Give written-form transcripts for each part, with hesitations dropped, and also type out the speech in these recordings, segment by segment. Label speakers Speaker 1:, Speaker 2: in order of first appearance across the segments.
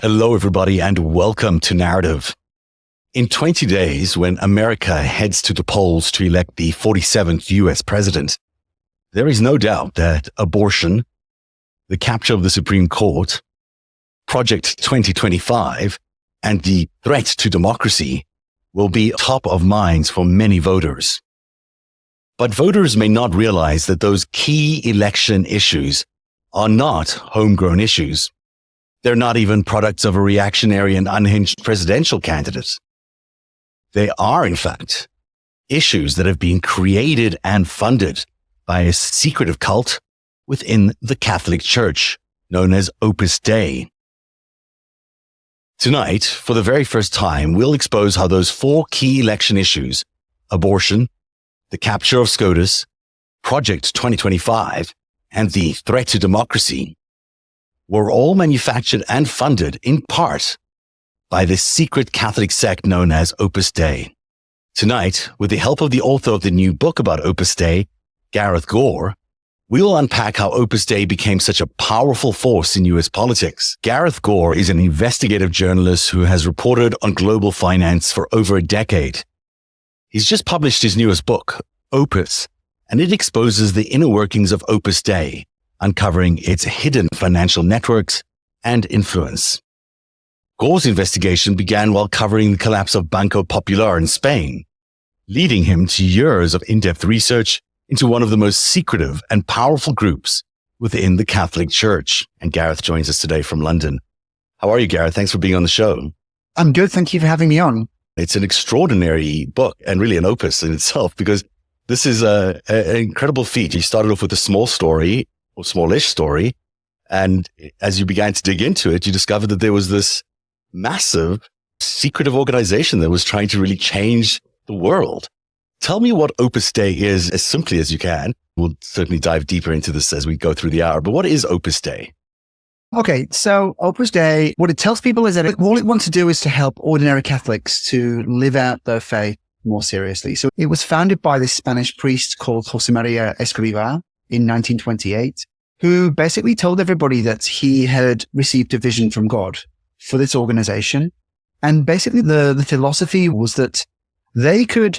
Speaker 1: Hello, everybody, and welcome to Narativ. In 20 days, when America heads to the polls to elect the 47th U.S. president, there is no doubt that abortion, the capture of the Supreme Court, Project 2025, and the threat to democracy will be top of minds for many voters. But voters may not realize that those key election issues are not homegrown issues. They're not even products of a reactionary and unhinged presidential candidate. They are, in fact, issues that have been created and funded by a secretive cult within the Catholic Church, known as Opus Dei. Tonight, for the very first time, we'll expose how those four key election issues, abortion, the capture of SCOTUS, Project 2025, and the threat to democracy, were all manufactured and funded in part by this secret Catholic sect known as Opus Dei. Tonight, with the help of the author of the new book about Opus Dei, Gareth Gore, we will unpack how Opus Dei became such a powerful force in U.S. politics. Gareth Gore is an investigative journalist who has reported on global finance for over a decade. He's just published his newest book, Opus, and it exposes the inner workings of Opus Dei, uncovering its hidden financial networks and influence. Gore's investigation began while covering the collapse of Banco Popular in Spain, leading him to years of in-depth research into one of the most secretive and powerful groups within the Catholic Church. And Gareth joins us today from London. How are you, Gareth? Thanks for being on the show.
Speaker 2: I'm good. Thank you for having me on.
Speaker 1: It's an extraordinary book and really an opus in itself, because this is an incredible feat. You started off with a small story, or smallish story. And as you began to dig into it, you discovered that there was this massive secretive organization that was trying to really change the world. Tell me what Opus Dei is as simply as you can. We'll certainly dive deeper into this as we go through the hour. But what is Opus Dei?
Speaker 2: Okay, so Opus Dei, what it tells people is that all it wants to do is to help ordinary Catholics to live out their faith more seriously. So it was founded by this Spanish priest called José María Escrivá in 1928, who basically told everybody that he had received a vision from God for this organization. And basically the philosophy was that they could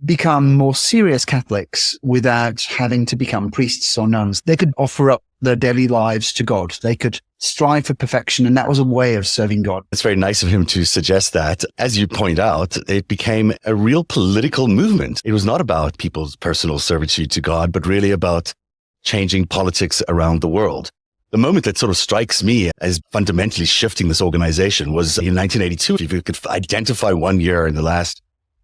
Speaker 2: become more serious Catholics without having to become priests or nuns. They could offer up their daily lives to God. They could strive for perfection, and that was a way of serving God.
Speaker 1: It's very nice of him to suggest that. As you point out, it became a real political movement. It was not about people's personal servitude to God, but really about changing politics around the world. The moment that sort of strikes me as fundamentally shifting this organization was in 1982. If you could identify one year in the last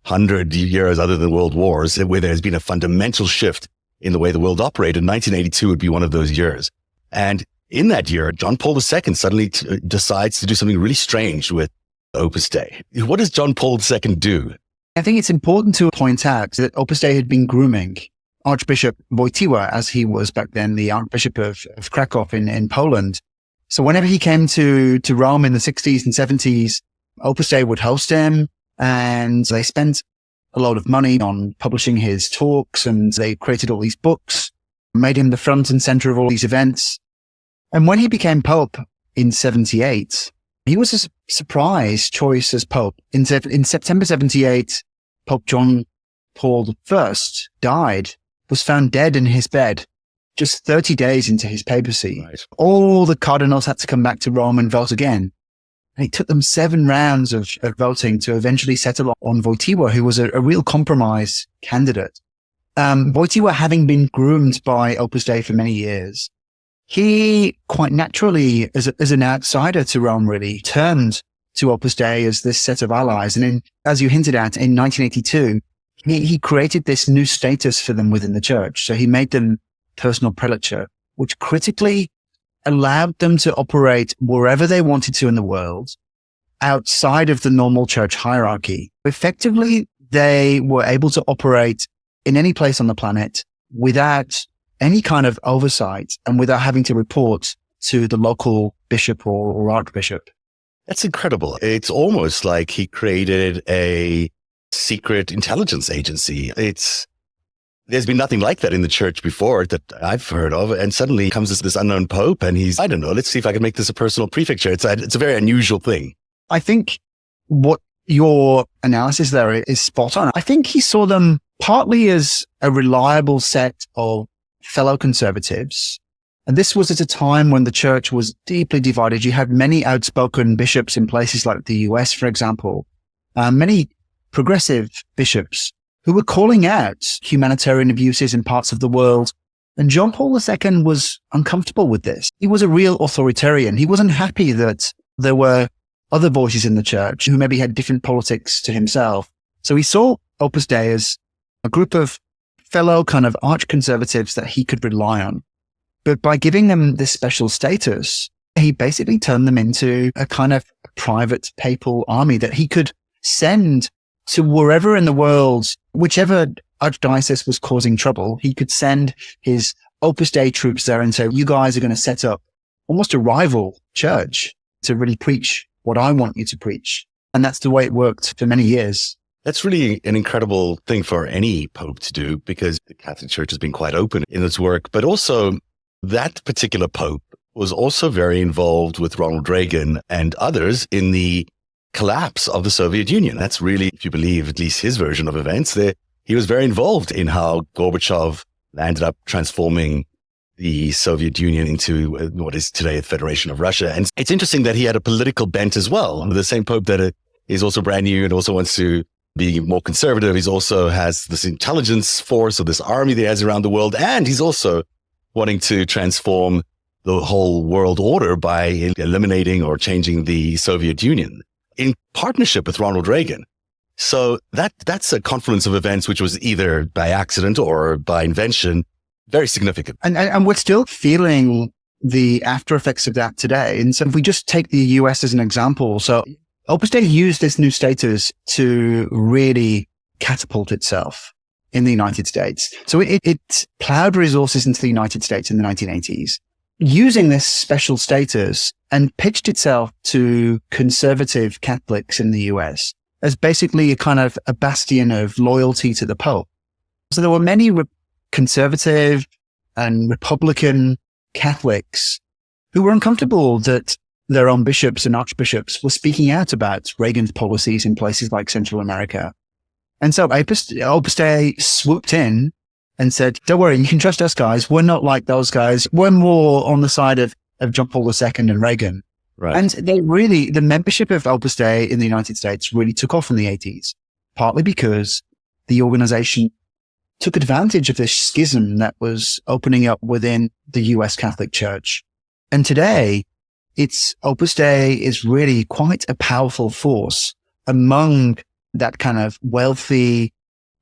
Speaker 1: 100 years other than world wars where there's been a fundamental shift in the way the world operated, 1982 would be one of those years. And in that year, John Paul II suddenly decides to do something really strange with Opus Dei. What does John Paul II do?
Speaker 2: I think it's important to point out that Opus Dei had been grooming Archbishop Wojtyła, as he was back then the Archbishop of Krakow in Poland. So whenever he came to Rome in the 60s and 70s, Opus Dei would host him, and they spent a lot of money on publishing his talks, and they created all these books, made him the front and center of all these events. And when he became Pope in 78, he was a surprise choice as Pope. In September 78, Pope John Paul I died, was found dead in his bed just 30 days into his papacy.
Speaker 1: Right.
Speaker 2: All the cardinals had to come back to Rome and vote again. And it took them 7 rounds of voting to eventually settle on Wojtyła, who was a real compromise candidate. Wojtyła, having been groomed by Opus Dei for many years, he quite naturally, as an outsider to Rome, really turned to Opus Dei as this set of allies. And as you hinted at, in 1982, he created this new status for them within the church. So he made them personal prelature, which critically allowed them to operate wherever they wanted to in the world, outside of the normal church hierarchy. Effectively, they were able to operate in any place on the planet without any kind of oversight and without having to report to the local bishop or archbishop.
Speaker 1: That's incredible. It's almost like he created a secret intelligence agency. It's there's been nothing like that in the church before that I've heard of. And suddenly comes this unknown pope and he's, I don't know, let's see if I can make this a personal prefecture. It's a very unusual thing.
Speaker 2: I think what your analysis there is spot on. I think he saw them partly as a reliable set of fellow conservatives. And this was at a time when the church was deeply divided. You had many outspoken bishops in places like the US, for example, many progressive bishops who were calling out humanitarian abuses in parts of the world. And John Paul II was uncomfortable with this. He was a real authoritarian. He wasn't happy that there were other voices in the church who maybe had different politics to himself. So he saw Opus Dei as a group of fellow kind of arch conservatives that he could rely on. But by giving them this special status, he basically turned them into a kind of private papal army that he could send to wherever in the world, whichever archdiocese was causing trouble, he could send his Opus Dei troops there and say, you guys are going to set up almost a rival church to really preach what I want you to preach. And that's the way it worked for many years.
Speaker 1: That's really an incredible thing for any pope to do, because the Catholic Church has been quite open in its work. But also, that particular pope was also very involved with Ronald Reagan and others in the collapse of the Soviet Union. That's really, if you believe at least his version of events, there, he was very involved in how Gorbachev ended up transforming the Soviet Union into what is today a Federation of Russia. And it's interesting that he had a political bent as well. The same pope that is also brand new and also wants to be more conservative. He also has this intelligence force or this army that he has around the world. And he's also wanting to transform the whole world order by eliminating or changing the Soviet Union in partnership with Ronald Reagan. So that's a confluence of events which was either by accident or by invention, very significant.
Speaker 2: And we're still feeling the after effects of that today. And so if we just take the US as an example, so Opus Dei used this new status to really catapult itself in the United States. So it plowed resources into the United States in the 1980s, using this special status, and pitched itself to conservative Catholics in the US as basically a kind of a bastion of loyalty to the Pope. So there were many conservative and Republican Catholics who were uncomfortable that their own bishops and archbishops were speaking out about Reagan's policies in places like Central America. And so Opus Dei swooped in and said, don't worry, you can trust us guys. We're not like those guys. We're more on the side of John Paul II and Reagan.
Speaker 1: Right.
Speaker 2: And the membership of Opus Dei in the United States really took off in the 80s, partly because the organization took advantage of this schism that was opening up within the US Catholic Church. And today, Opus Dei is really quite a powerful force among that kind of wealthy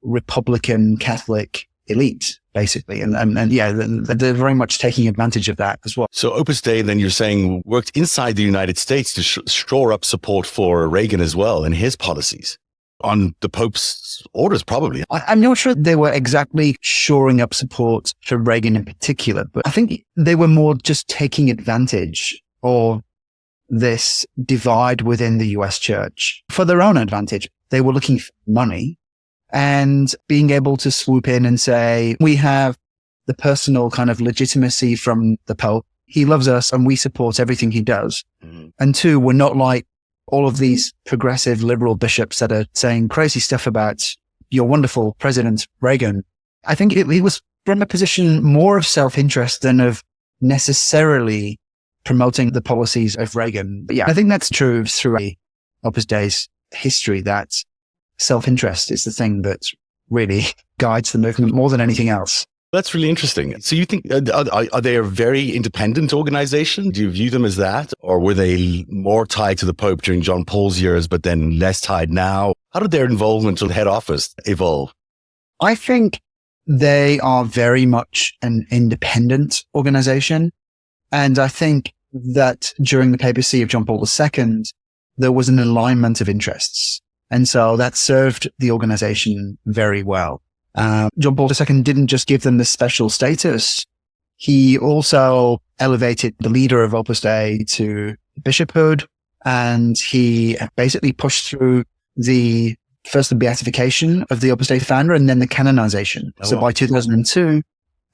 Speaker 2: Republican Catholic elite, basically. And yeah, they're very much taking advantage of that as well.
Speaker 1: So Opus Dei, then you're saying, worked inside the United States to shore up support for Reagan as well and his policies on the Pope's orders, probably.
Speaker 2: I'm not sure they were exactly shoring up support for Reagan in particular, but I think they were more just taking advantage of this divide within the US church for their own advantage. They were looking for money and being able to swoop in and say, we have the personal kind of legitimacy from the Pope. He loves us and we support everything he does. Mm-hmm. And two, we're not like all of these progressive liberal bishops that are saying crazy stuff about your wonderful President Reagan. I think he was from a position more of self-interest than of necessarily promoting the policies of Reagan. But yeah, I think that's true throughout Opus Dei's history, that self-interest is the thing that really guides the movement more than anything else.
Speaker 1: That's really interesting. So you think, are they a very independent organization? Do you view them as that? Or were they more tied to the Pope during John Paul's years, but then less tied now? How did their involvement with the head office evolve?
Speaker 2: I think they are very much an independent organization. And I think that during the papacy of John Paul II, there was an alignment of interests. And so that served the organization very well. John Paul II didn't just give them this special status. He also elevated the leader of Opus Dei to bishophood, and he basically pushed through the first the beatification of the Opus Dei founder and then the canonization. So by 2002,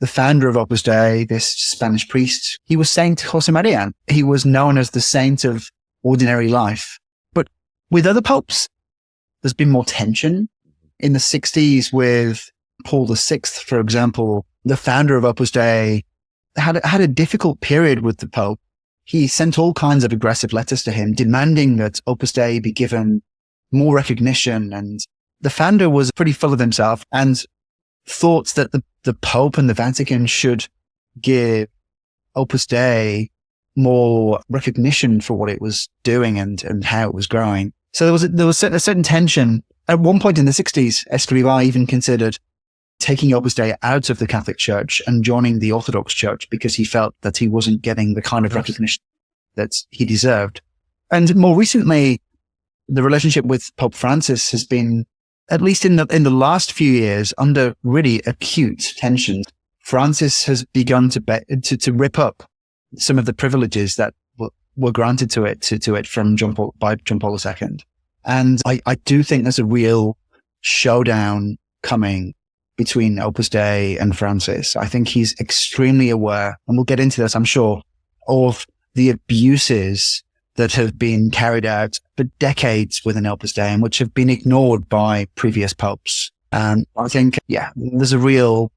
Speaker 2: the founder of Opus Dei, this Spanish priest, he was Saint Josemaria. He was known as the saint of ordinary life. But with other popes, there's been more tension. In the 60s with Paul VI, for example, the founder of Opus Dei had a difficult period with the Pope. He sent all kinds of aggressive letters to him demanding that Opus Dei be given more recognition. And the founder was pretty full of himself and thought that the Pope and the Vatican should give Opus Dei more recognition for what it was doing and how it was growing. So there was a certain tension. At one point in the 60s, Escrivá even considered taking Opus Dei out of the Catholic Church and joining the Orthodox Church because he felt that he wasn't getting the kind of recognition that he deserved. And more recently, the relationship with Pope Francis has been, at least in the last few years, under really acute tension. Francis has begun to rip up some of the privileges that were granted to it from John Paul II. And I do think there's a real showdown coming between Opus Dei and Francis. I think he's extremely aware, and we'll get into this, I'm sure, of the abuses that have been carried out for decades within Opus Dei and which have been ignored by previous popes. And I think, there's a real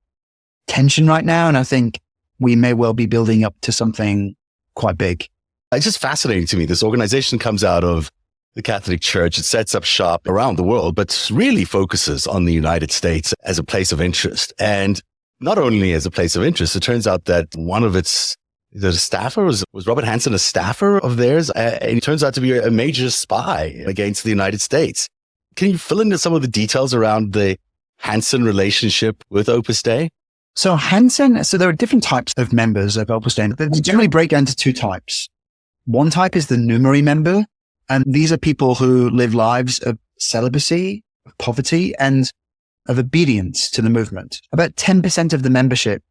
Speaker 2: tension right now. And I think we may well be building up to something quite big.
Speaker 1: It's just fascinating to me. This organization comes out of the Catholic Church. It sets up shop around the world, but really focuses on the United States as a place of interest. And not only as a place of interest, it turns out that one of its the staffer was Robert Hansen a staffer of theirs? And he turns out to be a major spy against the United States. Can you fill into some of the details around the Hansen relationship with Opus Dei?
Speaker 2: So there are different types of members of Opus Dei. They generally break down to two types. One type is the numeri member, and these are people who live lives of celibacy, of poverty, and of obedience to the movement. About 10% of the membership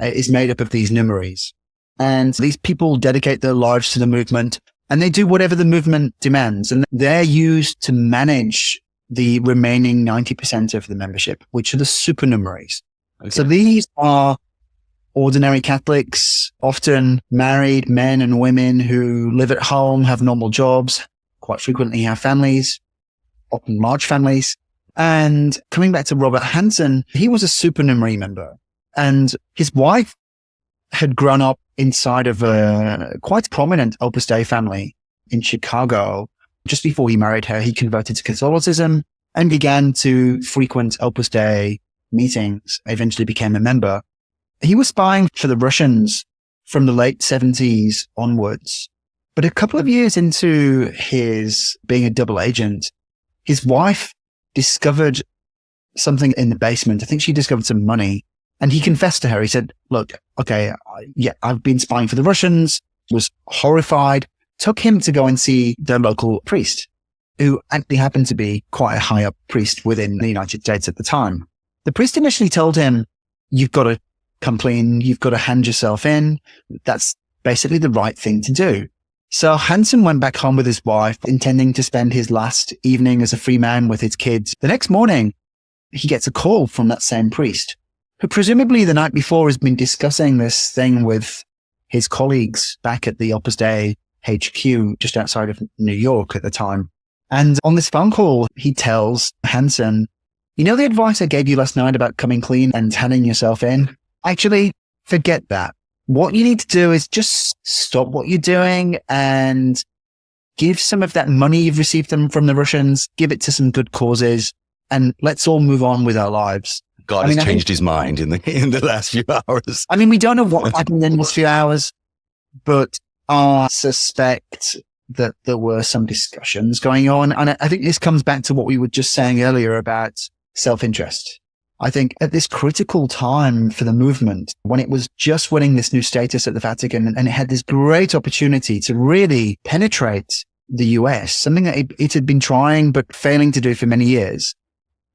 Speaker 2: is made up of these numeries. And these people dedicate their lives to the movement, and they do whatever the movement demands. And they're used to manage the remaining 90% of the membership, which are the supernumeraries. Okay. So these are ordinary Catholics, often married men and women who live at home, have normal jobs, quite frequently have families, often large families. And coming back to Robert Hansen, he was a supernumerary member, and his wife had grown up inside of a quite prominent Opus Dei family in Chicago. Just before he married her, he converted to Catholicism and began to frequent Opus Dei meetings, eventually became a member. He was spying for the Russians from the late 70s onwards. But a couple of years into his being a double agent, his wife discovered something in the basement. I think she discovered some money. And he confessed to her. He said, look, okay, I've been spying for the Russians, was horrified, took him to go and see their local priest, who actually happened to be quite a high up priest within the United States at the time. The priest initially told him, you've got to come clean, you've got to hand yourself in. That's basically the right thing to do. So Hansen went back home with his wife, intending to spend his last evening as a free man with his kids. The next morning, he gets a call from that same priest, who presumably the night before has been discussing this thing with his colleagues back at the Opus Dei HQ just outside of New York at the time. And on this phone call, he tells Hansen, you know the advice I gave you last night about coming clean and handing yourself in? Actually, forget that. What you need to do is just stop what you're doing and give some of that money you've received from the Russians, give it to some good causes, and let's all move on with our lives.
Speaker 1: God has changed his mind in the last few hours.
Speaker 2: I mean, we don't know what happened in the last few hours, but I suspect that there were some discussions going on. And I think this comes back to what we were just saying earlier about self-interest. I think at this critical time for the movement, when it was just winning this new status at the Vatican and it had this great opportunity to really penetrate the US, something that it had been trying but failing to do for many years,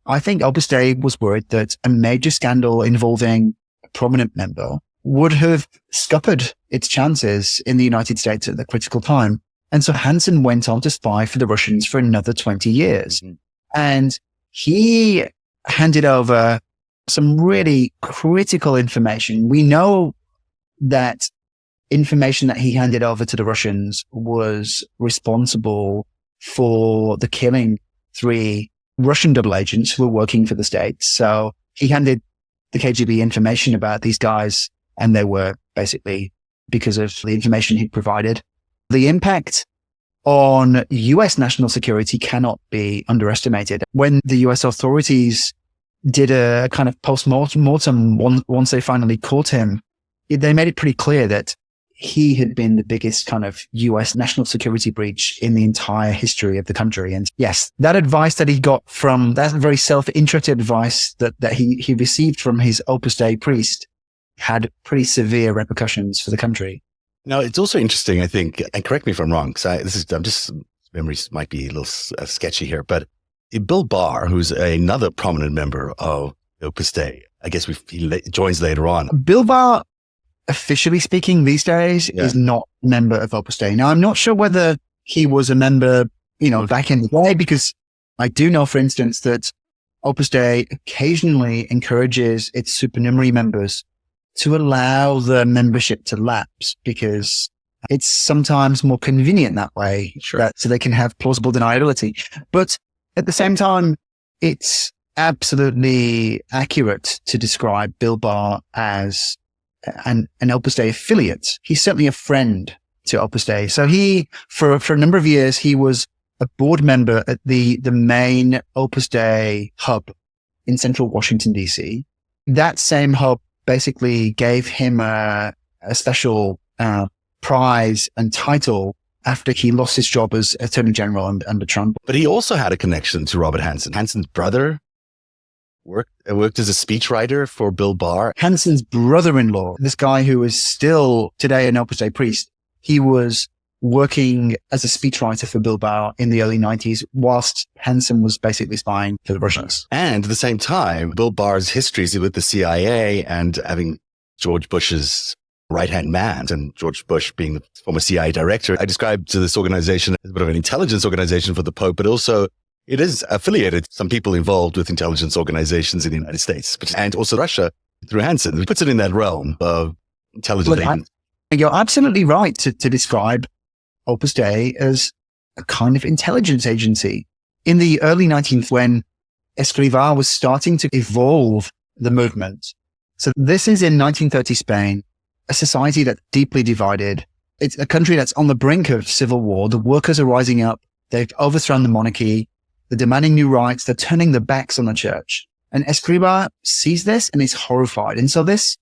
Speaker 2: I think Opus Dei was worried that a major scandal involving a prominent member would have scuppered its chances in the United States at the critical time. And so Hansen went on to spy for the Russians for another 20 years. Mm-hmm. And he handed over some really critical information. We know that information that he handed over to the Russians was responsible for the killing 3 Russian double agents who were working for the States. So he handed the KGB information about these guys, and they were basically because of the information he provided. The impact on US national security cannot be underestimated. When the US authorities did a kind of post-mortem once they finally caught him, they made it pretty clear that he had been the biggest kind of US national security breach in the entire history of the country. And yes, that advice that he got from that very self-interested advice that he received from his Opus Dei priest had pretty severe repercussions for the country.
Speaker 1: Now, it's also interesting, I think, and correct me if I'm wrong, because memories might be a little sketchy here, but Bill Barr, who's another prominent member of Opus Dei, I guess he joins later on.
Speaker 2: Bill Barr, officially speaking these days, is not a member of Opus Dei. Now, I'm not sure whether he was a member, back in the day, because I do know, for instance, that Opus Dei occasionally encourages its supernumerary members to allow the membership to lapse, because it's sometimes more convenient that way, so they can have plausible deniability. But at the same time, it's absolutely accurate to describe Bill Barr as an Opus Dei affiliate. He's certainly a friend to Opus Dei. So for a number of years, he was a board member at the main Opus Dei hub in central Washington, DC. That same hub basically gave him a special prize and title after he lost his job as Attorney General under Trump.
Speaker 1: But he also had a connection to Robert Hansen. Hansen's brother worked as a speechwriter for Bill Barr.
Speaker 2: Hansen's brother-in-law, this guy who is still today an Opus Dei priest, he was working as a speechwriter for Bill Barr in the early 90s, whilst Hansen was basically spying for the Russians.
Speaker 1: And at the same time, Bill Barr's histories with the CIA and having George Bush's right-hand man, and George Bush being the former CIA director, I described to this organization as a bit of an intelligence organization for the Pope, but also it is affiliated, some people involved with intelligence organizations in the United States, and also Russia through Hansen. It puts it in that realm of intelligence agents.
Speaker 2: You're absolutely right to describe Opus Dei as a kind of intelligence agency. In the early 19th, when Escrivá was starting to evolve the movement. So this is in 1930 Spain, a society that's deeply divided. It's a country that's on the brink of civil war. The workers are rising up. They've overthrown the monarchy. They're demanding new rights. They're turning their backs on the church. And Escrivá sees this and is horrified. And so this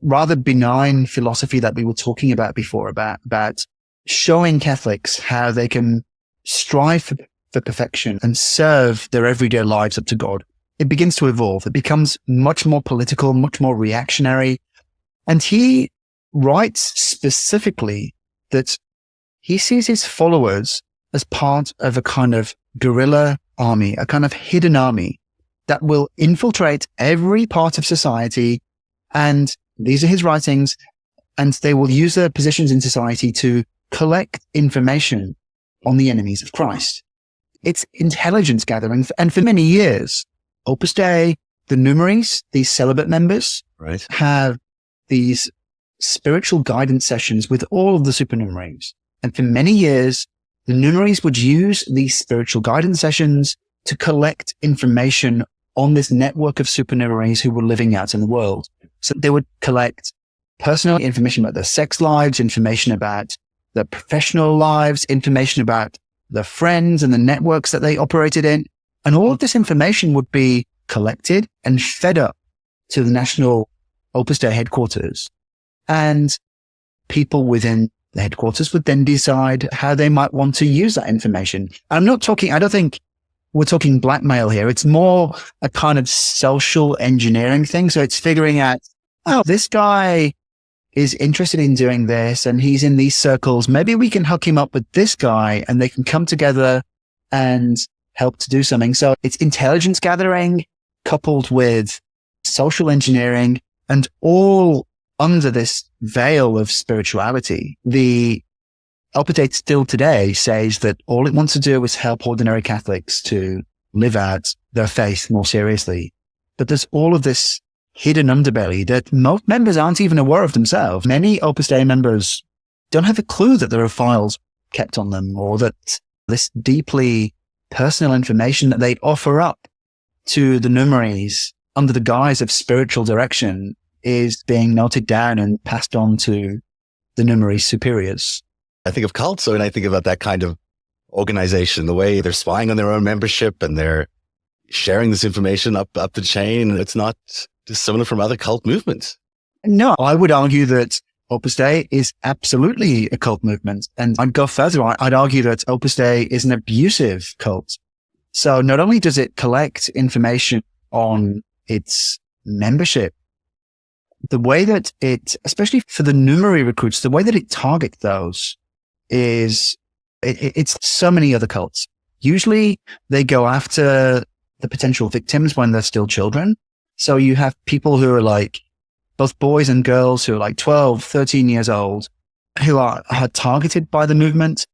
Speaker 2: rather benign philosophy that we were talking about before, about showing Catholics how they can strive for perfection and serve their everyday lives up to God, it begins to evolve. It becomes much more political, much more reactionary. And he writes specifically that he sees his followers as part of a kind of guerrilla army, a kind of hidden army that will infiltrate every part of society. And these are his writings, and they will use their positions in society to collect information on the enemies of Christ. It's intelligence gathering. And for many years, Opus Dei, the numeraries, these celibate members, have these spiritual guidance sessions with all of the supernumeraries. And for many years, the numeraries would use these spiritual guidance sessions to collect information on this network of supernumeraries who were living out in the world. So they would collect personal information about their sex lives, information about their professional lives, information about their friends and the networks that they operated in. And all of this information would be collected and fed up to the national Opus Dei headquarters. And people within the headquarters would then decide how they might want to use that information. I don't think we're talking blackmail here. It's more a kind of social engineering thing. So it's figuring out, this guy is interested in doing this and he's in these circles. Maybe we can hook him up with this guy and they can come together and help to do something. So it's intelligence gathering coupled with social engineering, and all under this veil of spirituality. The Opus Dei still today says that all it wants to do is help ordinary Catholics to live out their faith more seriously. But there's all of this hidden underbelly that most members aren't even aware of themselves. Many Opus Dei members don't have a clue that there are files kept on them, or that this deeply personal information that they offer up to the numeries under the guise of spiritual direction is being noted down and passed on to the numeri superiors.
Speaker 1: I think of cults, and I think about that kind of organization, the way they're spying on their own membership and they're sharing this information up the chain. It's not dissimilar from other cult movements.
Speaker 2: No, I would argue that Opus Dei is absolutely a cult movement. And I'd go further. I'd argue that Opus Dei is an abusive cult. So not only does it collect information on its membership, the way that it, especially for the numeri recruits, the way that it targets those is it's so many other cults. Usually they go after the potential victims when they're still children. So you have people who are like both boys and girls who are like 12, 13 years old, who are targeted by the movement.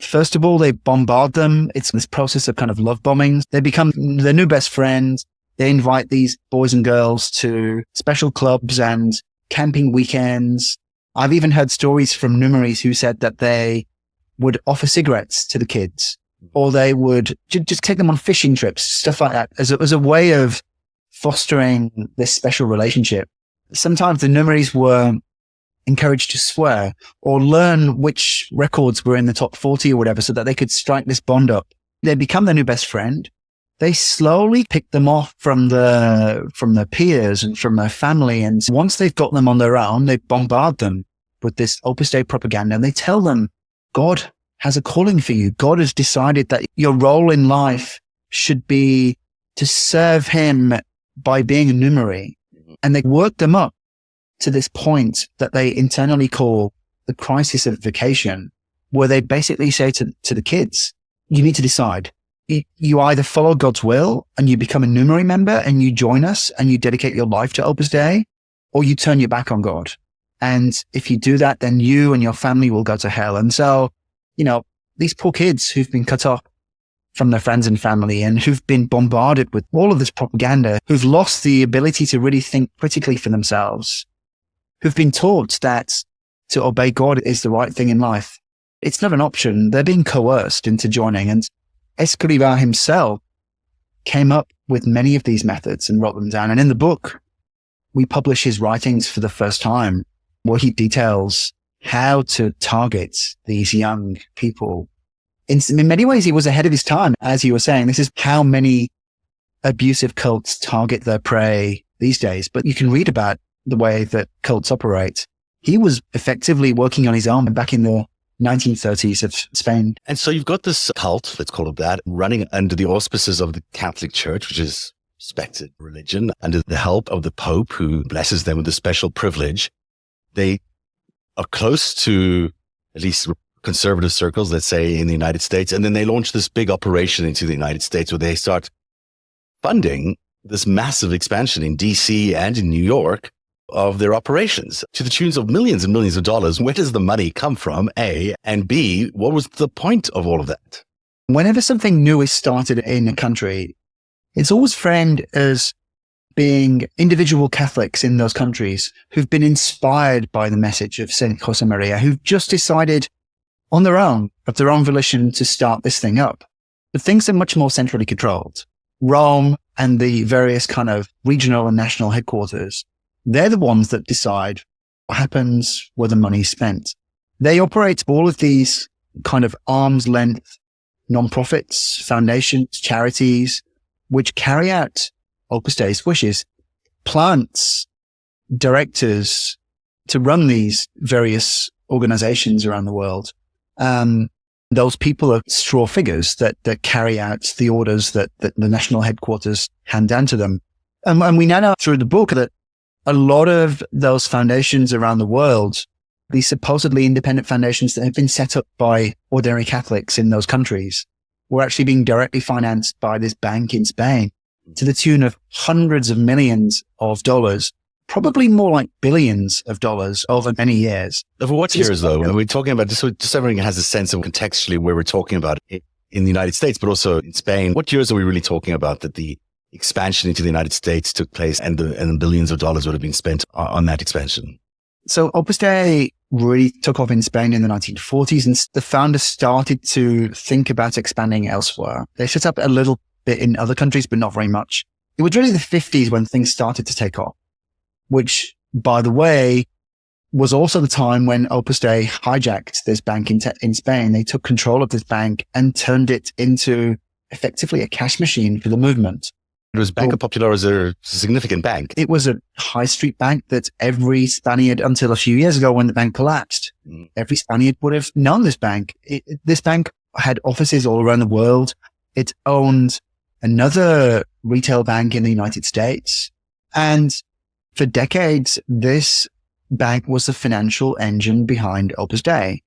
Speaker 2: First of all, they bombard them. It's this process of kind of love bombing. They become their new best friend. They invite these boys and girls to special clubs and camping weekends. I've even heard stories from numeries who said that they would offer cigarettes to the kids, or they would just take them on fishing trips, stuff like that, as a way of fostering this special relationship. Sometimes the numeries were encouraged to swear or learn which records were in the top 40 or whatever so that they could strike this bond up. They become their new best friend. They slowly pick them off from their peers and from their family. And once they've got them on their own, they bombard them with this Opus Dei propaganda. And they tell them, God has a calling for you. God has decided that your role in life should be to serve him by being a numeri. And they work them up to this point that they internally call the crisis of vocation, where they basically say to the kids, you need to decide. You either follow God's will and you become a numeri member and you join us and you dedicate your life to Opus Dei, or you turn your back on God. And if you do that, then you and your family will go to hell. And so, these poor kids who've been cut off from their friends and family and who've been bombarded with all of this propaganda, who've lost the ability to really think critically for themselves, who've been taught that to obey God is the right thing in life. It's not an option. They're being coerced into joining. And Escrivá himself came up with many of these methods and wrote them down. And in the book, we publish his writings for the first time, where he details how to target these young people. In many ways, he was ahead of his time. As you were saying, this is how many abusive cults target their prey these days. But you can read about the way that cults operate. He was effectively working on his own back in the 1930s of Spain.
Speaker 1: And so you've got this cult, let's call it that, running under the auspices of the Catholic Church, which is respected religion, under the help of the Pope, who blesses them with a special privilege. They are close to at least conservative circles, let's say, in the United States. And then they launch this big operation into the United States where they start funding this massive expansion in DC and in New York of their operations to the tunes of millions and millions of dollars. Where does the money come from, A? And B, what was the point of all of that?
Speaker 2: Whenever something new is started in a country, it's always framed as being individual Catholics in those countries who've been inspired by the message of Saint Josemaria, who've just decided on their own, of their own volition, to start this thing up. But things are much more centrally controlled. Rome and the various kind of regional and national headquarters, they're the ones that decide what happens where the money's spent. They operate all of these kind of arm's length non-profits, foundations, charities, which carry out Opus Dei's wishes, plants directors to run these various organizations around the world. Those people are straw figures that carry out the orders that the national headquarters hand down to them. And we now know through the book that a lot of those foundations around the world, these supposedly independent foundations that have been set up by ordinary Catholics in those countries, were actually being directly financed by this bank in Spain to the tune of hundreds of millions of dollars, probably more like billions of dollars over many years.
Speaker 1: Over what years, though? We're talking about, just so everyone has a sense of contextually where we're talking about. in the United States, but also in Spain. What years are we really talking about that the expansion into the United States took place and billions of dollars would have been spent on that expansion?
Speaker 2: So Opus Dei really took off in Spain in the 1940s, and the founders started to think about expanding elsewhere. They set up a little bit in other countries, but not very much. It was really the 50s when things started to take off, which, by the way, was also the time when Opus Dei hijacked this bank in Spain. They took control of this bank and turned it into effectively a cash machine for the movement.
Speaker 1: It was Banco Popular was a significant bank.
Speaker 2: It was a high street bank that every Spaniard, until a few years ago when the bank collapsed, every Spaniard would have known this bank. This bank had offices all around the world. It owned another retail bank in the United States. And for decades, this bank was the financial engine behind Opus Dei.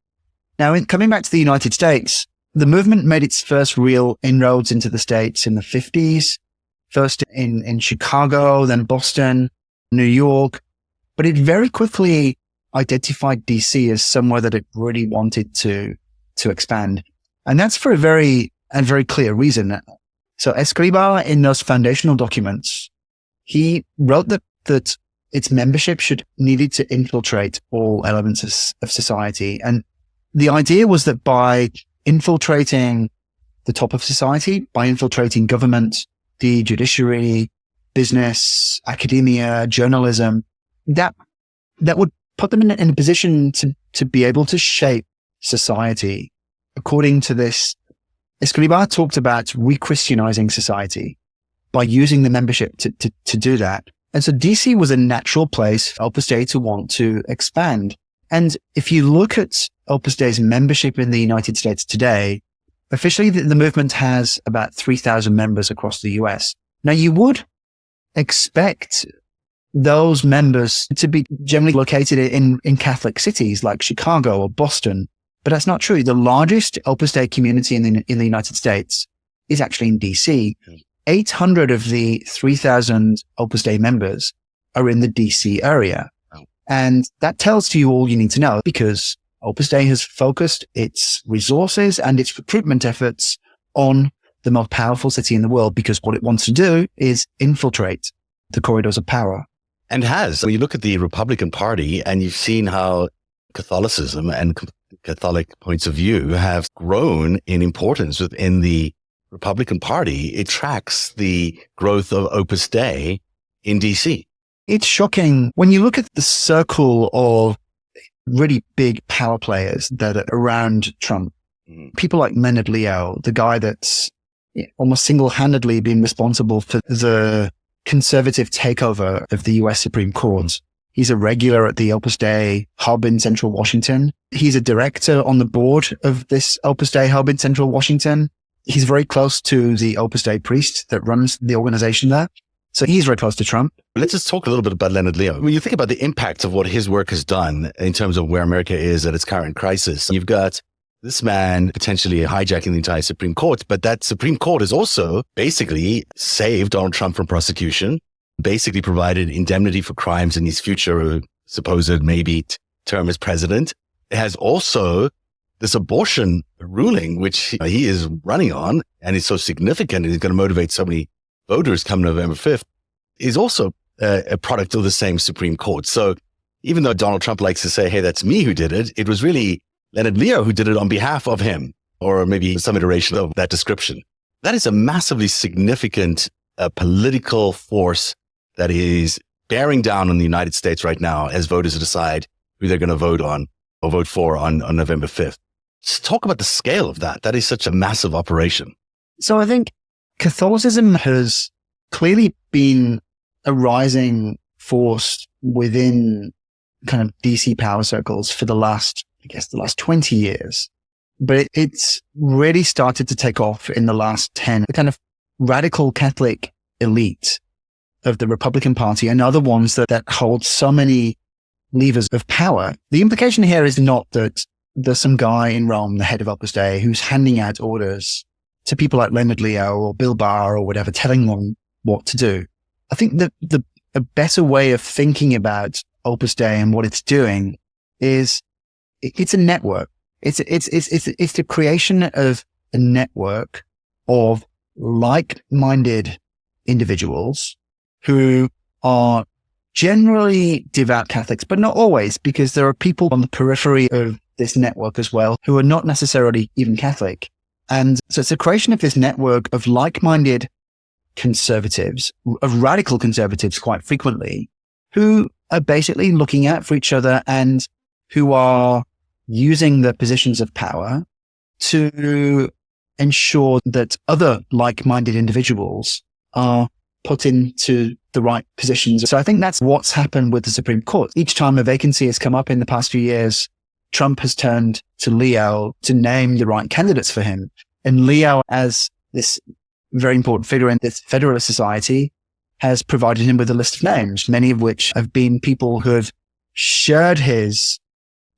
Speaker 2: Now, coming back to the United States, the movement made its first real inroads into the States in the 50s. First in Chicago, then Boston, New York. But it very quickly identified DC as somewhere that it really wanted to expand. And that's for a very clear reason. So Escribá, in those foundational documents, he wrote that its membership needed to infiltrate all elements of society. And the idea was that by infiltrating the top of society, by infiltrating government, the judiciary, business, academia, journalism, that would put them in a position to be able to shape society. According to this, Escribá talked about re-Christianizing society by using the membership to do that. And so DC was a natural place for Opus Dei to want to expand. And if you look at Opus Dei's membership in the United States today, officially, the movement has about 3,000 members across the US. Now, you would expect those members to be generally located in Catholic cities like Chicago or Boston, but that's not true. The largest Opus Dei community in the United States is actually in DC. 800 of the 3,000 Opus Dei members are in the DC area. And that tells you all you need to know, because Opus Dei has focused its resources and its recruitment efforts on the most powerful city in the world, because what it wants to do is infiltrate the corridors of power.
Speaker 1: And has. When you look at the Republican Party and you've seen how Catholicism and Catholic points of view have grown in importance within the Republican Party, it tracks the growth of Opus Dei in DC.
Speaker 2: It's shocking when you look at the circle of really big power players that are around Trump. People like Leonard Leo, the guy that's almost single-handedly been responsible for the conservative takeover of the US Supreme Court. He's a regular at the Opus Dei hub in Central Washington. He's a director on the board of this Opus Dei hub in Central Washington. He's very close to the Opus Dei priest that runs the organization there. So he's very close to Trump.
Speaker 1: Let's just talk a little bit about Leonard Leo. When you think about the impact of what his work has done in terms of where America is at its current crisis, you've got this man potentially hijacking the entire Supreme Court, but that Supreme Court has also basically saved Donald Trump from prosecution, basically provided indemnity for crimes in his future supposed maybe term as president. It has also this abortion ruling, which he is running on and is so significant and is going to motivate so many voters come November 5th, is also a product of the same Supreme Court. So even though Donald Trump likes to say, hey, that's me who did it, it was really Leonard Leo who did it on behalf of him, or maybe some iteration of that description. That is a massively significant political force that is bearing down on the United States right now as voters decide who they're going to vote on or vote for on November 5th. Just talk about the scale of that. That is such a massive operation.
Speaker 2: So I think Catholicism has clearly been a rising force within kind of DC power circles for the last 20 years. But it's really started to take off in the last 10. The kind of radical Catholic elite of the Republican Party and other ones that hold so many levers of power. The implication here is not that there's some guy in Rome, the head of Opus Dei, who's handing out orders to people like Leonard Leo or Bill Barr or whatever, telling them what to do. I think that a better way of thinking about Opus Dei and what it's doing is it's a network. It's the creation of a network of like-minded individuals who are generally devout Catholics, but not always, because there are people on the periphery of this network as well who are not necessarily even Catholic. And so it's a creation of this network of like-minded conservatives, of radical conservatives quite frequently, who are basically looking out for each other and who are using the positions of power to ensure that other like-minded individuals are put into the right positions. So I think that's what's happened with the Supreme Court. Each time a vacancy has come up in the past few years, Trump has turned to Leo to name the right candidates for him. And Leo, as this very important figure in this Federalist Society, has provided him with a list of names, many of which have been people who have shared his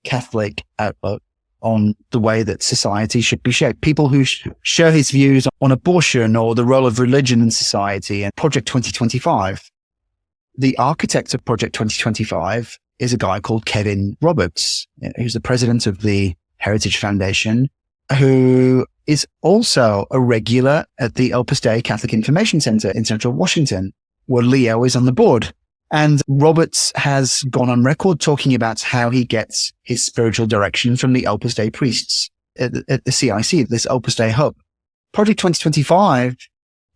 Speaker 2: Catholic outlook on the way that society should be shaped. People who share his views on abortion or the role of religion in society. And Project 2025, the architect of Project 2025 is a guy called Kevin Roberts, who's the president of the Heritage Foundation, who is also a regular at the Opus Dei Catholic Information Center in Central Washington, where Leo is on the board. And Roberts has gone on record talking about how he gets his spiritual direction from the Opus Dei priests at the CIC, this Opus Dei hub. Project 2025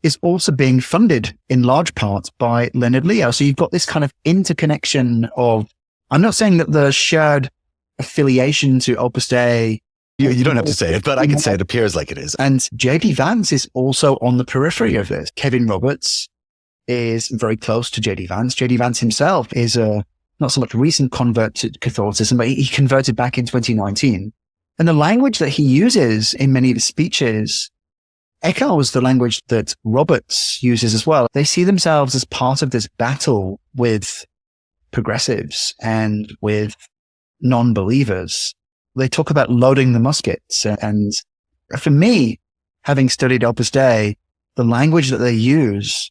Speaker 2: is also being funded in large part by Leonard Leo. So you've got this kind of interconnection of, I'm not saying that the shared affiliation to Opus Dei.
Speaker 1: You don't have to say it, but I can say it appears like it is.
Speaker 2: And J.D. Vance is also on the periphery of this. Kevin Roberts is very close to J.D. Vance. J.D. Vance himself is a not so much recent convert to Catholicism, but he converted back in 2019. And the language that he uses in many of his speeches echoes the language that Roberts uses as well. They see themselves as part of this battle with progressives and with non-believers. They talk about loading the muskets. And for me, having studied Opus Dei, the language that they use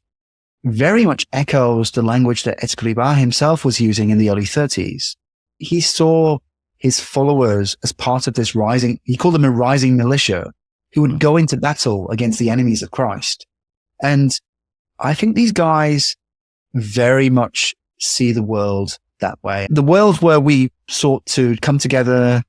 Speaker 2: very much echoes the language that Escrivá himself was using in the early 30s. He saw his followers as part of this rising, he called them a rising militia, who would go into battle against the enemies of Christ. And I think these guys very much see the world that way. The world where we sought to come together,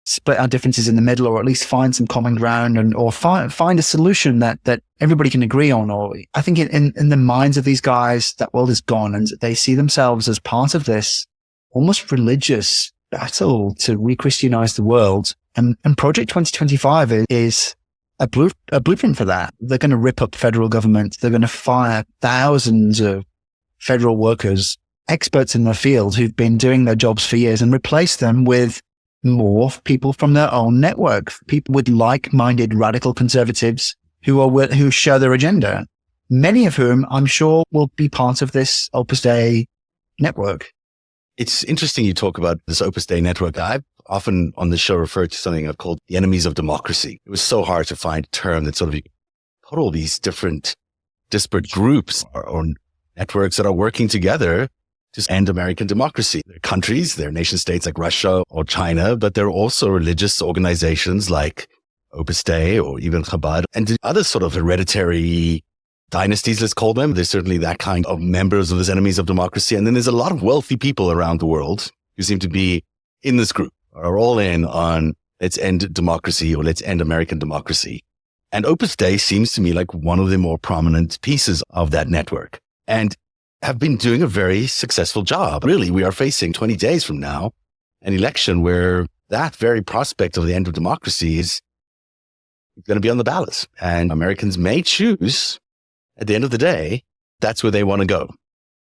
Speaker 2: split our differences in the middle, or at least find some common ground or find a solution that everybody can agree on. Or I think in the minds of these guys, that world is gone, and they see themselves as part of this almost religious battle to re-Christianize the world. And Project 2025 is a blueprint for that. They're going to rip up federal government. They're going to fire thousands of federal workers, experts in their field who've been doing their jobs for years, and replace them with more people from their own network, people with like-minded radical conservatives who share their agenda, many of whom I'm sure will be part of this Opus Dei network.
Speaker 1: It's interesting you talk about this Opus Dei network. I've often on the show referred to something I've called the enemies of democracy. It was so hard to find a term that sort of put all these different disparate groups or networks that are working together to end American democracy. There are countries, there are nation states like Russia or China, but there are also religious organizations like Opus Dei or even Chabad and other sort of hereditary dynasties, let's call them. There's certainly that kind of members of these enemies of democracy. And then there's a lot of wealthy people around the world who seem to be in this group, are all in on let's end democracy or let's end American democracy. And Opus Dei seems to me like one of the more prominent pieces of that network. And have been doing a very successful job. Really, we are facing 20 days from now an election where that very prospect of the end of democracy is going to be on the ballot. And Americans may choose, at the end of the day, that's where they want to go.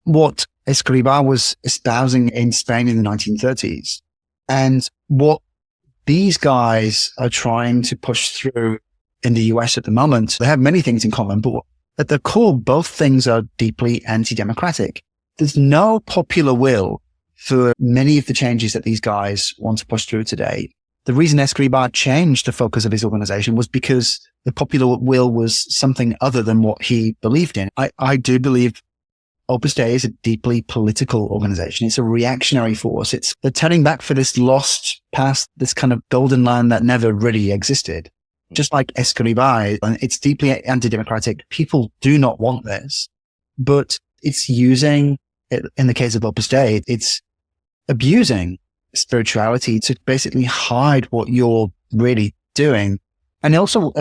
Speaker 2: What Escrivá was espousing in Spain in the 1930s, and what these guys are trying to push through in the US at the moment, they have many things in common, but at the core, both things are deeply anti-democratic. There's no popular will for many of the changes that these guys want to push through today. The reason Escrivá changed the focus of his organization was because the popular will was something other than what he believed in. I do believe Opus Dei is a deeply political organization. It's a reactionary force. They're turning back for this lost past, this kind of golden land that never really existed. just like escribir, and it's deeply anti-democratic. People do not want this, but it's using, in the case of Opus Dei, it's abusing spirituality to basically hide what you're really doing. And also,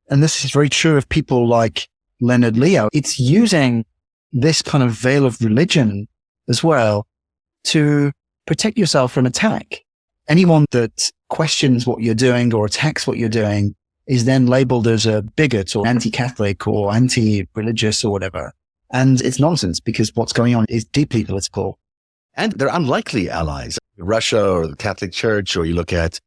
Speaker 2: and this is very true of people like Leonard Leo, it's using this kind of veil of religion as well to protect yourself from attack. Anyone that questions what you're doing or attacks what you're doing is then labeled as a bigot or anti-Catholic or anti-religious or whatever. And it's nonsense, because what's going on is deeply political.
Speaker 1: And they're unlikely allies. Russia or the Catholic Church, or you look at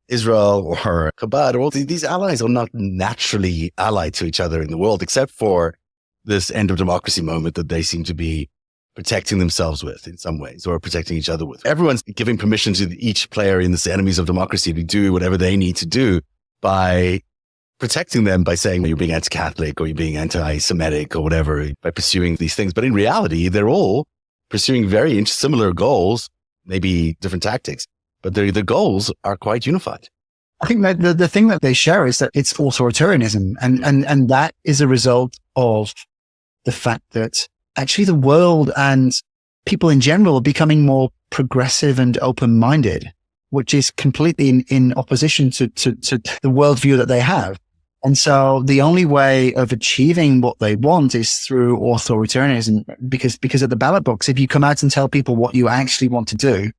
Speaker 1: Israel or Chabad, all these allies are not naturally allied to each other in the world, except for this end of democracy moment that they seem to be protecting themselves with in some ways, or protecting each other with. Everyone's giving permission to each player in this enemies of democracy to do whatever they need to do by protecting them, by saying you're being anti-Catholic or you're being anti-Semitic or whatever, by pursuing these things. But in reality, they're all pursuing very similar goals, maybe different tactics, but the goals are quite unified.
Speaker 2: I think that the thing that they share is that it's authoritarianism. And that is a result of the fact that actually the world and people in general are becoming more progressive and open-minded, which is completely in opposition to the worldview that they have. And so the only way of achieving what they want is through authoritarianism, because at the ballot box, if you come out and tell people what you actually want to do,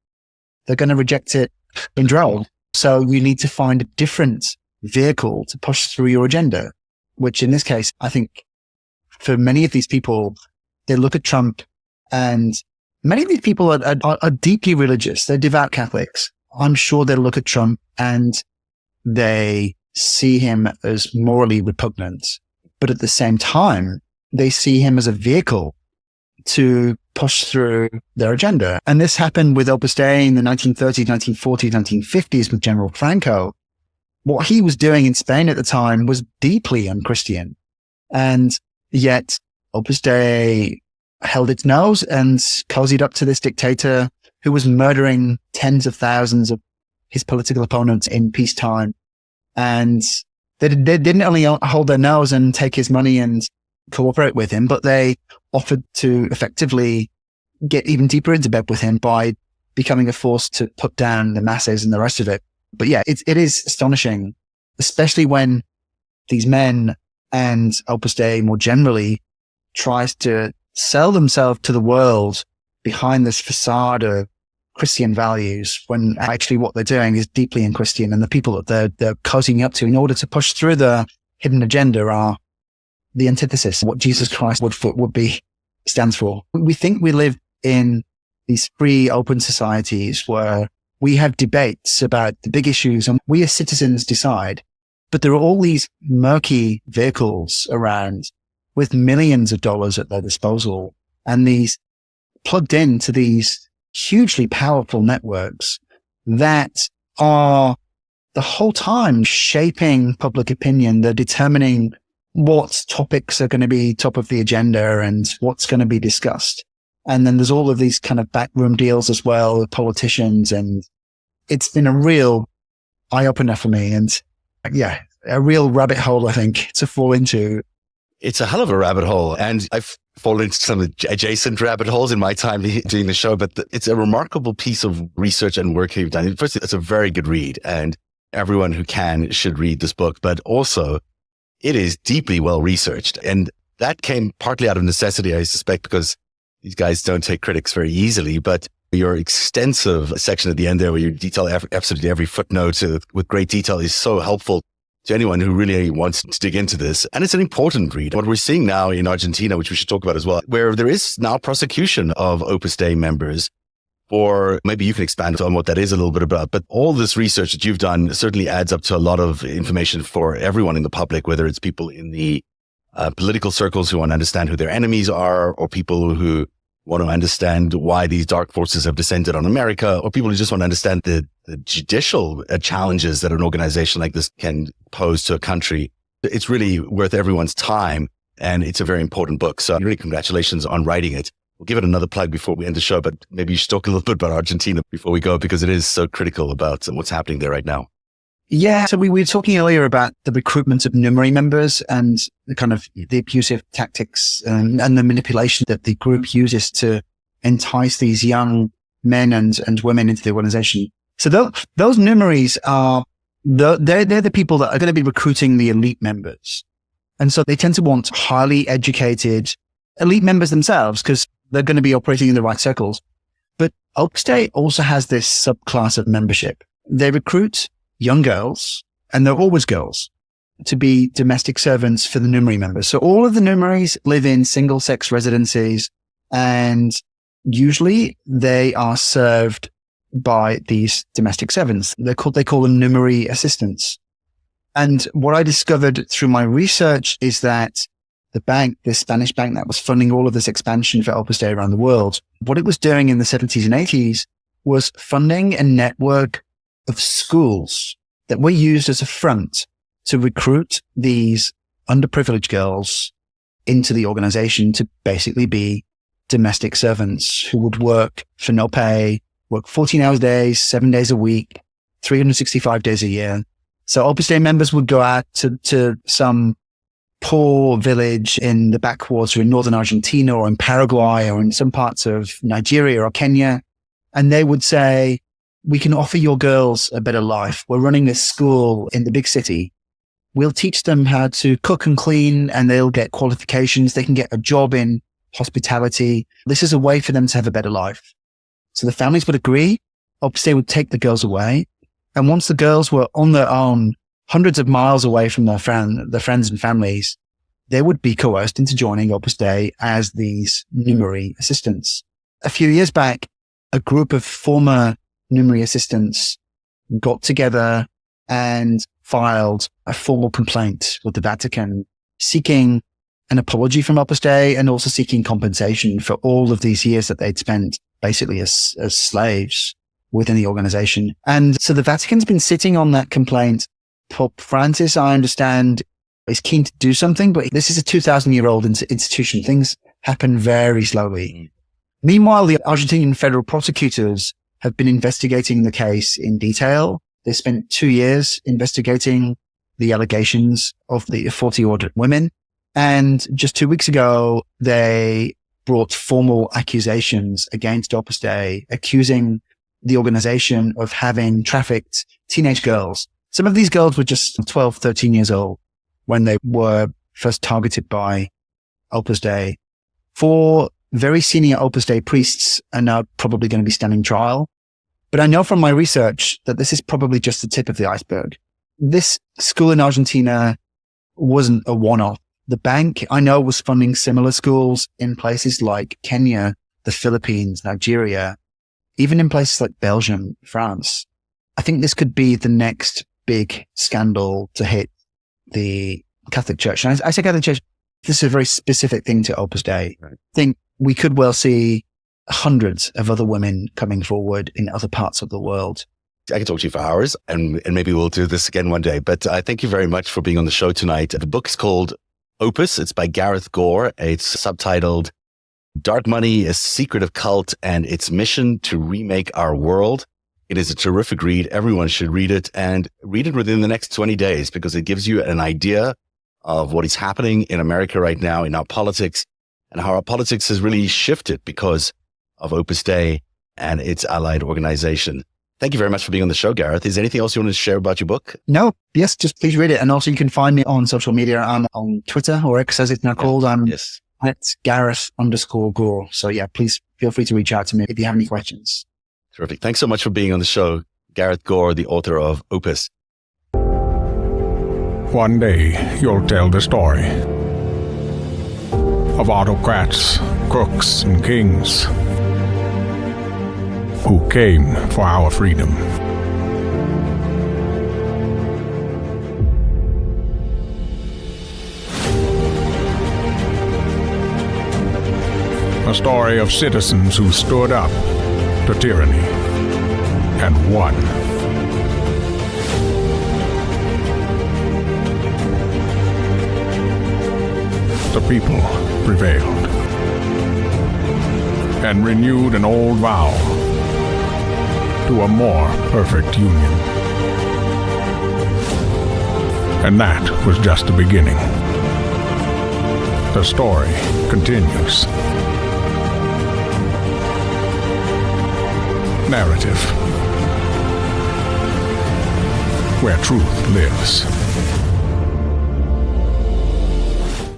Speaker 2: they're going to reject it in droves. So you need to find a different vehicle to push through your agenda, which in this case, I think for many of these people, they look at Trump, and many of these people are deeply religious. They're devout Catholics. I'm sure they'll look at Trump and they see him as morally repugnant, but at the same time, they see him as a vehicle to push through their agenda. And this happened with Opus Dei in the 1930s, 1940s, 1950s with General Franco. What he was doing in Spain at the time was deeply unchristian. And yet Opus Dei held its nose and cozied up to this dictator who was murdering tens of thousands of his political opponents in peacetime. And they didn't only hold their nose and take his money and cooperate with him, but they offered to effectively get even deeper into bed with him by becoming a force to put down the masses and the rest of it. But yeah, it is astonishing, especially when these men and Opus Dei more generally tries to sell themselves to the world behind this facade of Christian values, when actually what they're doing is deeply unchristian, and the people that they're cozying up to in order to push through the hidden agenda are the antithesis of what Jesus Christ stands for. We think we live in these free, open societies where we have debates about the big issues and we as citizens decide, but there are all these murky vehicles around with millions of dollars at their disposal, and these plugged into these hugely powerful networks that are the whole time shaping public opinion. They're determining what topics are going to be top of the agenda and what's going to be discussed. And then there's all of these kind of backroom deals as well with politicians. And it's been a real eye-opener for me. And yeah, a real rabbit hole, I think, to fall into.
Speaker 1: It's a hell of a rabbit hole. And I've fallen into some adjacent rabbit holes in my time doing the show, but it's a remarkable piece of research and work you've done. First, it's a very good read, and everyone who can should read this book, but also it is deeply well researched. And that came partly out of necessity, I suspect, because these guys don't take critics very easily, but your extensive section at the end there where you detail absolutely every footnote with great detail is so helpful to anyone who really wants to dig into this. And it's an important read. What we're seeing now in Argentina, which we should talk about as well, where there is now prosecution of Opus Dei members, or maybe you can expand on what that is a little bit about. But all this research that you've done certainly adds up to a lot of information for everyone in the public, whether it's people in the political circles who want to understand who their enemies are, or people who want to understand why these dark forces have descended on America, or people who just want to understand the judicial challenges that an organization like this can pose to a country. It's really worth everyone's time, and it's a very important book. So really congratulations on writing it. We'll give it another plug before we end the show, but maybe you should talk a little bit about Argentina before we go, because it is so critical about what's happening there right now.
Speaker 2: Yeah. So we were talking earlier about the recruitment of Numeri members and the kind of the abusive tactics and the manipulation that the group uses to entice these young men and women into the organization. So those Numeris are, they're the people that are going to be recruiting the elite members. And so they tend to want highly educated elite members themselves because they're going to be operating in the right circles. But Opus Dei also has this subclass of membership. They recruit young girls, and they're always girls, to be domestic servants for the Numeri members. So all of the Numeris live in single-sex residencies, and usually they are served by these domestic servants. They call them Numeri assistants. And what I discovered through my research is that the bank, this Spanish bank that was funding all of this expansion for Opus Dei around the world, what it was doing in the 70s and 80s was funding a network of schools that were used as a front to recruit these underprivileged girls into the organization to basically be domestic servants who would work for no pay, work 14 hours a day, 7 days a week, 365 days a year. So Opus Dei members would go out to some poor village in the backwater in northern Argentina or in Paraguay or in some parts of Nigeria or Kenya. And they would say, we can offer your girls a better life. We're running this school in the big city. We'll teach them how to cook and clean, and they'll get qualifications. They can get a job in hospitality. This is a way for them to have a better life. So the families would agree. Opus Dei would take the girls away. And once the girls were on their own, hundreds of miles away from their friends and families, they would be coerced into joining Opus Dei as these Numeri assistants. A few years back, a group of former Numeri assistants got together and filed a formal complaint with the Vatican seeking an apology from Opus Dei and also seeking compensation for all of these years that they'd spent basically as slaves within the organization. And so the Vatican's been sitting on that complaint. Pope Francis, I understand, is keen to do something, but this is a 2,000-year-old institution. Things happen very slowly. Meanwhile, the Argentinian federal prosecutors have been investigating the case in detail. They spent 2 years investigating the allegations of the 40-odd women. And just 2 weeks ago, they brought formal accusations against Opus Dei, accusing the organization of having trafficked teenage girls. Some of these girls were just 12, 13 years old when they were first targeted by Opus Dei. 4 very senior Opus Dei priests are now probably going to be standing trial. But I know from my research that this is probably just the tip of the iceberg. This school in Argentina wasn't a one-off. The bank, I know, was funding similar schools in places like Kenya, the Philippines, Nigeria, even in places like Belgium, France. I think this could be the next big scandal to hit the Catholic Church. And I say Catholic Church, this is a very specific thing to Opus Dei. Right. I think we could well see hundreds of other women coming forward in other parts of the world.
Speaker 1: I could talk to you for hours, and maybe we'll do this again one day. But I thank you very much for being on the show tonight. The book is called Opus. It's by Gareth Gore. It's subtitled Dark Money, a Secretive Cult and Its Mission to Remake Our World. It is a terrific read. Everyone should read it, and read it within the next 20 days because it gives you an idea of what is happening in America right now in our politics and how our politics has really shifted because of Opus Dei and its allied organization. Thank you very much for being on the show, Gareth. Is there anything else you want to share about your book?
Speaker 2: No. Yes, just please read it. And also you can find me on social media. I'm on Twitter, or X as it's now called. I'm at Gareth_Gore. So yeah, please feel free to reach out to me if you have any questions.
Speaker 1: Terrific. Thanks so much for being on the show. Gareth Gore, the author of Opus.
Speaker 3: One day you'll tell the story of autocrats, crooks, and kings who came for our freedom. A story of citizens who stood up to tyranny and won. The people prevailed and renewed an old vow to a more perfect union. And that was just the beginning. The story continues. Narativ, where truth lives.